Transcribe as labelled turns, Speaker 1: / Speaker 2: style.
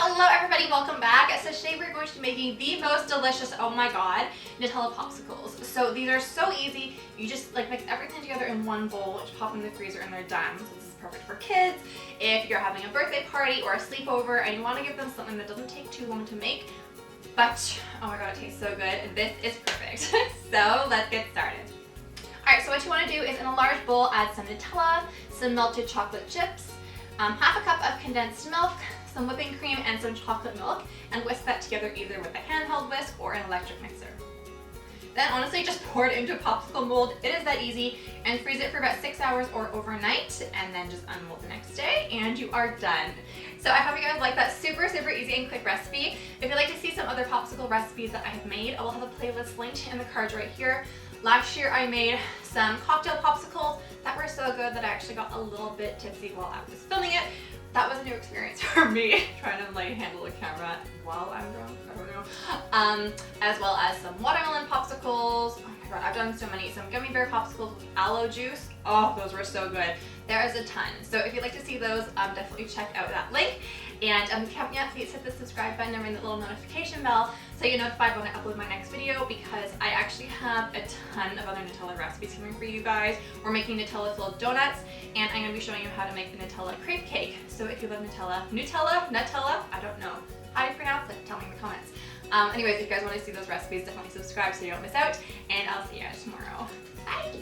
Speaker 1: Hello everybody, welcome back. So today we're going to be making the most delicious, oh my god, Nutella Popsicles. So these are so easy. You just like mix everything together in one bowl, just pop them in the freezer and they're done. So this is perfect for kids. If you're having a birthday party or a sleepover and you want to give them something that doesn't take too long to make, but oh my god, it tastes so good, this is perfect. So let's get started. Alright, so what you want to do is in a large bowl add some Nutella, some melted chocolate chips, half a cup of condensed milk, some whipping cream, and some chocolate milk, and whisk that together either with a handheld whisk or an electric mixer. Then honestly just pour it into a popsicle mold. It is that easy, and freeze it for about 6 hours or overnight, and then just unmold the next day and you are done. So I hope you guys like that super easy and quick recipe. If you'd like to see some other popsicle recipes that I have made, I will have a playlist linked in the cards right here. Last year I made some cocktail popsicles that were so good that I actually got a little bit tipsy while I was filming it. That was a new experience for me, trying to like handle the camera while I'm drunk, I don't know. As well as some watermelon popsicles. Oh my god, I've done so many. Some gummy bear popsicles with aloe juice. Oh, those were so good. There is a ton. So if you'd like to see those, definitely check out that link. And if you haven't yet, please hit the subscribe button and ring the little notification bell so you're notified when I upload my next video, because I actually have a ton of other Nutella recipes coming for you guys. We're making Nutella filled donuts, and I'm going to be showing you how to make the Nutella crepe cake. So if you love Nutella, I don't know how to pronounce it, tell me in the comments. Anyways, if you guys want to see those recipes, definitely subscribe so you don't miss out, and I'll see you guys tomorrow. Bye!